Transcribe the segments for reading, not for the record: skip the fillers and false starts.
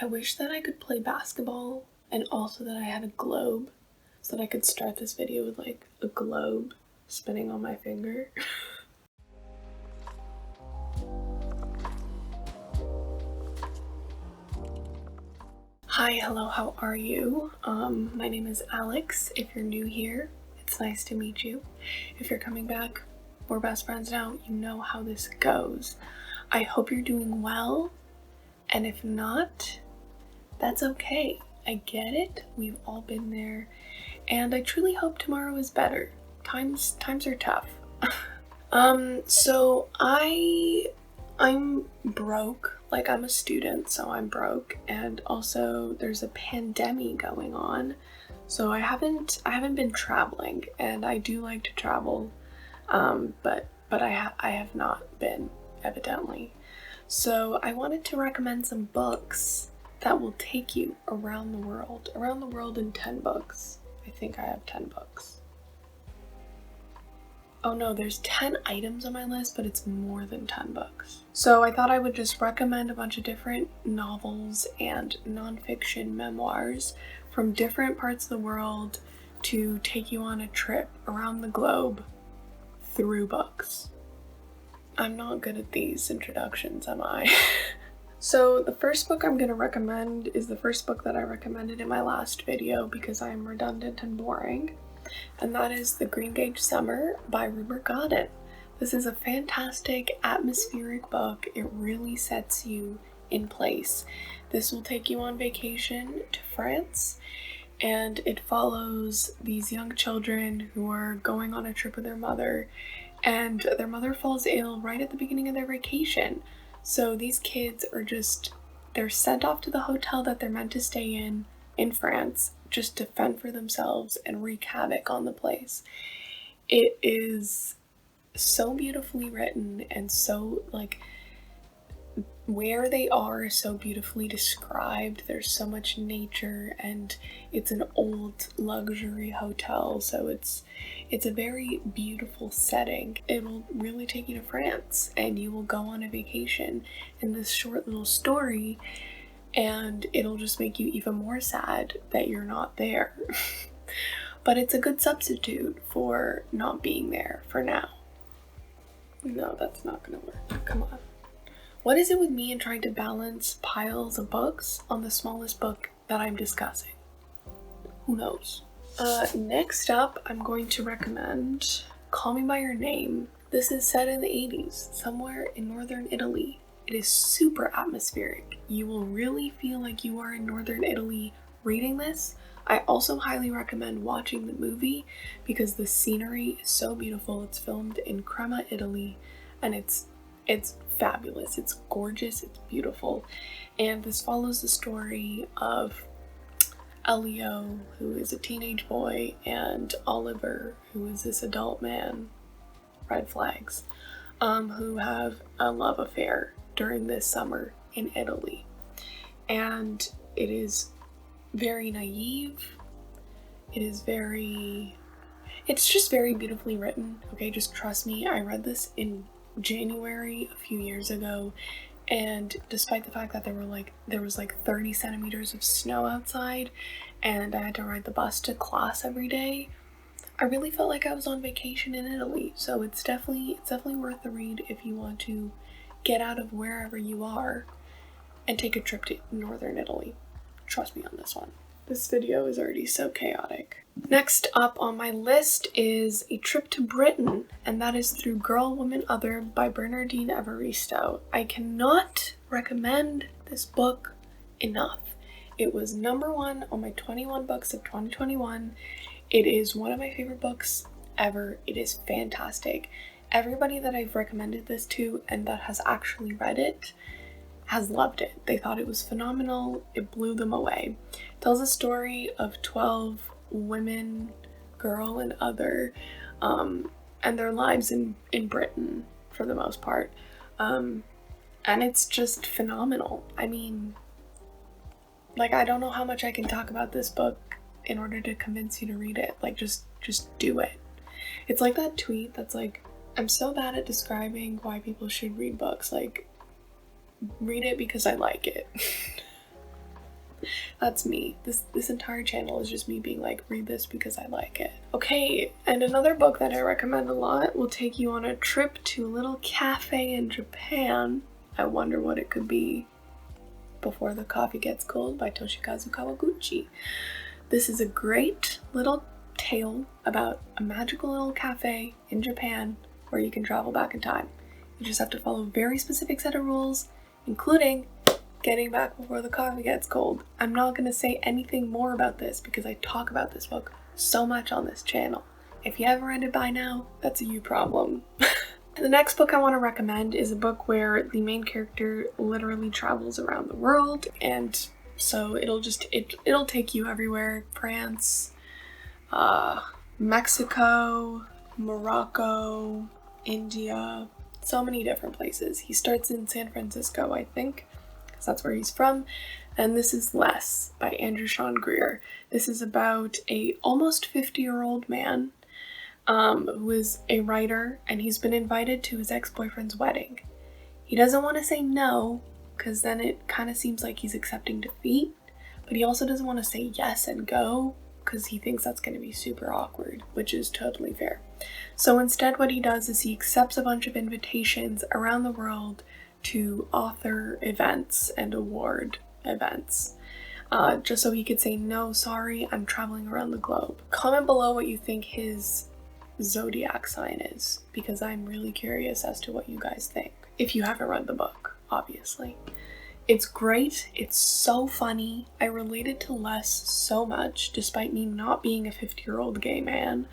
I wish that I could play basketball and also that I had a globe so that I could start this video with like a globe spinning on my finger. Hi, hello, how are you? My name is Alex. If you're new here, it's nice to meet you. If you're coming back, we're best friends now, you know how this goes. I hope you're doing well, and if not, that's okay. I get it, we've all been there, and I truly hope tomorrow is better. Times are tough. So I'm broke. Like, I'm a student, so I'm broke, and also there's a pandemic going on, so I haven't been traveling, and I do like to travel, but I have not been, evidently. So I wanted to recommend some books that will take you around the world in 10 books. I think I have 10 books. Oh no, there's 10 items on my list, but it's more than 10 books. So I thought I would just recommend a bunch of different novels and nonfiction memoirs from different parts of the world to take you on a trip around the globe through books. I'm not good at these introductions, am I? So the first book I'm going to recommend is the first book that I recommended in my last video because I'm redundant and boring. And that is The Greengage Summer by Godden. This is a fantastic atmospheric book. It really sets you in place. This will take you on vacation to France, and it follows these young children who are going on a trip with their mother, and their mother falls ill right at the beginning of their vacation. So these kids are they're sent off to the hotel that they're meant to stay in France, just to fend for themselves and wreak havoc on the place. It is so beautifully written, and so, like, where they are is so beautifully described. There's so much nature, and it's an old luxury hotel, so it's a very beautiful setting. It will really take you to France, and you will go on a vacation in this short little story, and it'll just make you even more sad that you're not there. But it's a good substitute for not being there for now. No, that's not gonna work. Come on. What is it with me and trying to balance piles of books on the smallest book that I'm discussing? Who knows? Next up, I'm going to recommend Call Me By Your Name. This is set in the 80s, somewhere in northern Italy. It is super atmospheric. You will really feel like you are in northern Italy reading this. I also highly recommend watching the movie because the scenery is so beautiful. It's filmed in Crema, Italy, and it's fabulous. It's gorgeous, it's beautiful. And this follows the story of Elio, who is a teenage boy, and Oliver, who is this adult man, red flags, who have a love affair during this summer in Italy. And it is very naive. It's just very beautifully written. Okay, just trust me. I read this in January a few years ago, and despite the fact that there was like 30 centimeters of snow outside and I had to ride the bus to class every day, I really felt like I was on vacation in Italy. So it's definitely worth the read if you want to get out of wherever you are and take a trip to northern Italy. Trust me on this one. This video is already so chaotic. Next up on my list is A Trip to Britain, and that is Through Girl, Woman, Other by Bernardine Evaristo. I cannot recommend this book enough. It was #1 on my 21 books of 2021. It is one of my favorite books ever. It is fantastic. Everybody that I've recommended this to and that has actually read it has loved it. They thought it was phenomenal. It blew them away. It tells a story of 12 women, girl and other, and their lives in Britain for the most part. And it's just phenomenal. I mean, like, I don't know how much I can talk about this book in order to convince you to read it. Like, just do it. It's like that tweet that's like, I'm so bad at describing why people should read books. Like, read it because I like it. That's me. This entire channel is just me being like, read this because I like it. Okay, and another book that I recommend a lot will take you on a trip to a little cafe in Japan. I wonder what it could be. Before the Coffee Gets Cold by Toshikazu Kawaguchi. This is a great little tale about a magical little cafe in Japan where you can travel back in time. You just have to follow a very specific set of rules, including getting back before the coffee gets cold. I'm not going to say anything more about this because I talk about this book so much on this channel. If you haven't read it by now, that's a you problem. The next book I want to recommend is a book where the main character literally travels around the world, and so it'll take you everywhere. France, Mexico, Morocco, India, so many different places. He starts in San Francisco, I think, because that's where he's from. And this is Less by Andrew Sean Greer. This is about a almost 50-year-old man who is a writer, and he's been invited to his ex-boyfriend's wedding. He doesn't want to say no, because then it kind of seems like he's accepting defeat, but he also doesn't want to say yes and go, because he thinks that's going to be super awkward, which is totally fair. So instead what he does is he accepts a bunch of invitations around the world to author events and award events, just so he could say, no, sorry, I'm traveling around the globe. Comment below what you think his zodiac sign is, because I'm really curious as to what you guys think, if you haven't read the book, obviously. It's great, it's so funny. I related to Les so much, despite me not being a 50-year-old gay man.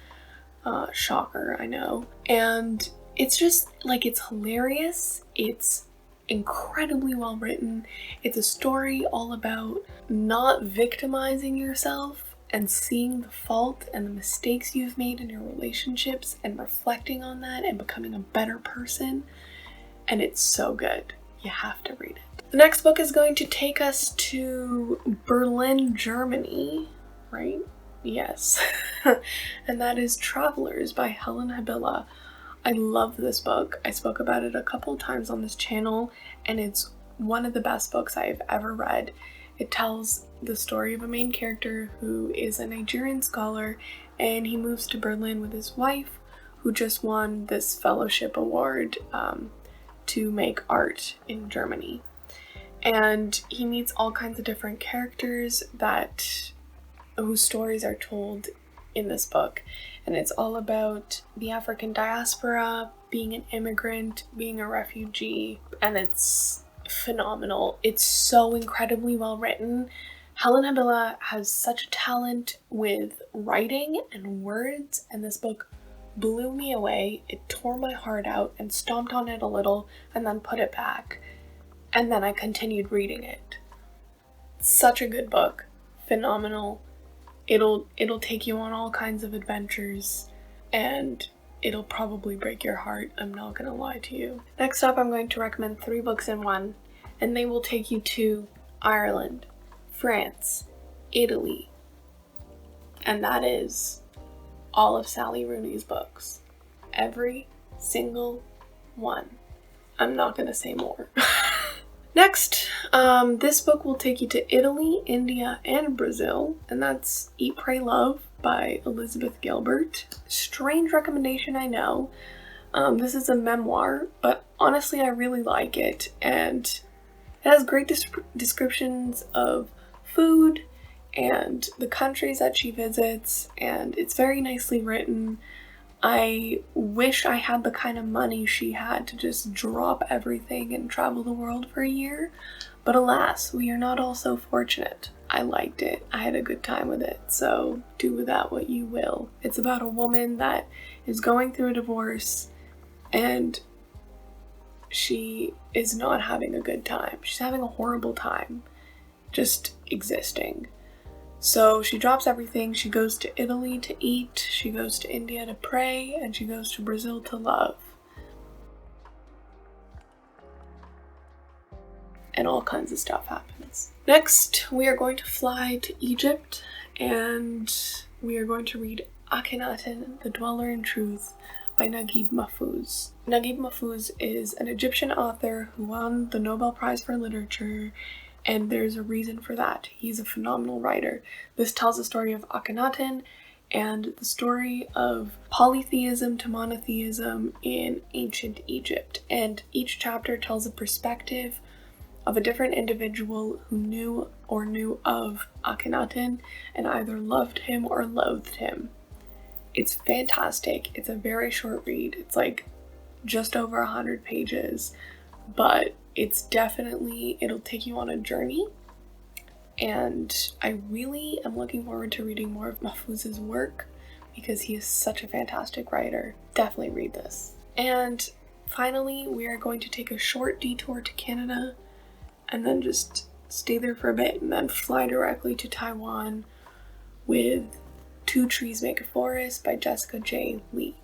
Shocker, I know. And it's just, like, it's hilarious, it's incredibly well written. It's a story all about not victimizing yourself and seeing the fault and the mistakes you've made in your relationships and reflecting on that and becoming a better person. And it's so good. You have to read it. The next book is going to take us to Berlin, Germany, right? Yes. And that is Travelers by Helen Habila. I love this book. I spoke about it a couple times on this channel, and it's one of the best books I've ever read. It tells the story of a main character who is a Nigerian scholar, and he moves to Berlin with his wife, who just won this fellowship award to make art in Germany. And he meets all kinds of different characters whose stories are told in this book. And it's all about the African diaspora, being an immigrant, being a refugee, and it's phenomenal. It's so incredibly well written. Helen Habila has such a talent with writing and words, and this book blew me away. It tore my heart out and stomped on it a little and then put it back. And then I continued reading it. Such a good book. Phenomenal. It'll take you on all kinds of adventures, and it'll probably break your heart, I'm not gonna lie to you. Next up, I'm going to recommend 3 books in one, and they will take you to Ireland, France, Italy, and that is all of Sally Rooney's books. Every single one. I'm not gonna say more. Next, this book will take you to Italy, India, and Brazil, and that's Eat, Pray, Love by Elizabeth Gilbert. Strange recommendation, I know. This is a memoir, but honestly I really like it, and it has great descriptions of food and the countries that she visits, and it's very nicely written. I wish I had the kind of money she had to just drop everything and travel the world for a year, but alas, we are not all so fortunate. I liked it. I had a good time with it, so do with that what you will. It's about a woman that is going through a divorce, and she is not having a good time. She's having a horrible time just existing. So she drops everything, she goes to Italy to eat, she goes to India to pray, and she goes to Brazil to love. And all kinds of stuff happens. Next, we are going to fly to Egypt, and we are going to read Akhenaten, the Dweller in Truth by Naguib Mahfouz. Naguib Mahfouz is an Egyptian author who won the Nobel Prize for Literature and there's a reason for that. He's a phenomenal writer. This tells the story of Akhenaten and the story of polytheism to monotheism in ancient Egypt. And each chapter tells a perspective of a different individual who knew of Akhenaten and either loved him or loathed him. It's fantastic. It's a very short read. It's like just over 100 pages, but it's definitely, it'll take you on a journey. And I really am looking forward to reading more of Mahfouz's work because he is such a fantastic writer. Definitely read this. And finally, we are going to take a short detour to Canada and then just stay there for a bit and then fly directly to Taiwan with Two Trees Make a Forest by Jessica J. Lee.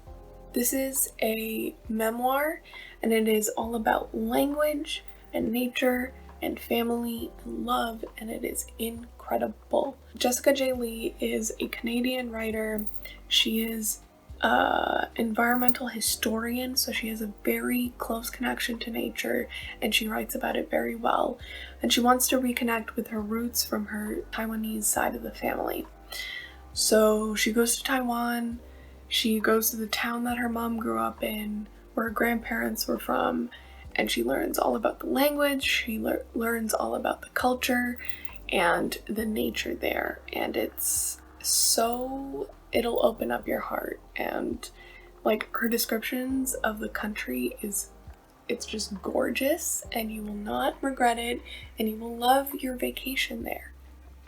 This is a memoir, and it is all about language and nature and family and love, and it is incredible. Jessica J. Lee is a Canadian writer. She is an environmental historian, so she has a very close connection to nature, and she writes about it very well. And she wants to reconnect with her roots from her Taiwanese side of the family. So she goes to Taiwan, she goes to the town that her mom grew up in, where her grandparents were from, and she learns all about the language, she learns all about the culture and the nature there, and it's so, it'll open up your heart. And like, her descriptions of the country it's just gorgeous, and you will not regret it, and you will love your vacation there.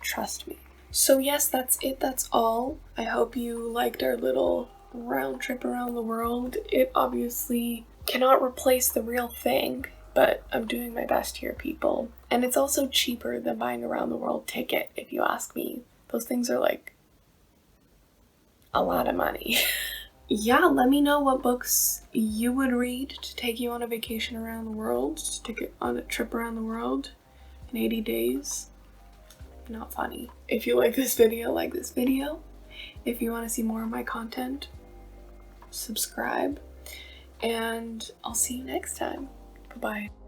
Trust me. So yes, that's it, that's all. I hope you liked our little round trip around the world. It obviously cannot replace the real thing, but I'm doing my best here, people. And it's also cheaper than buying a round the world ticket, if you ask me. Those things are like a lot of money. Yeah, let me know what books you would read to take you on a vacation around the world, to take it on a trip around the world in 80 days. Not funny. If you like this video, like this video. If you want to see more of my content, subscribe, and I'll see you next time. Bye-bye.